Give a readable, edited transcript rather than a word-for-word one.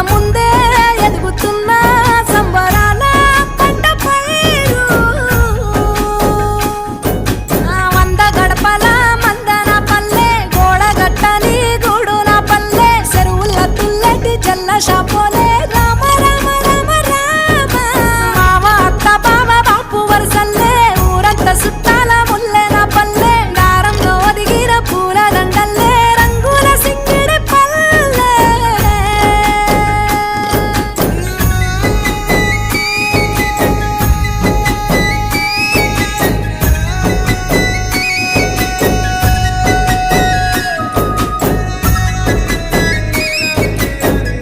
ముందే ఎదుగుతున్న సంబరాల పంట పైరు వంద గడపల మందన పల్లె గోడ గట్టని గూడున పల్లె చెరువుల తుల్లటి జల్ల షాపోల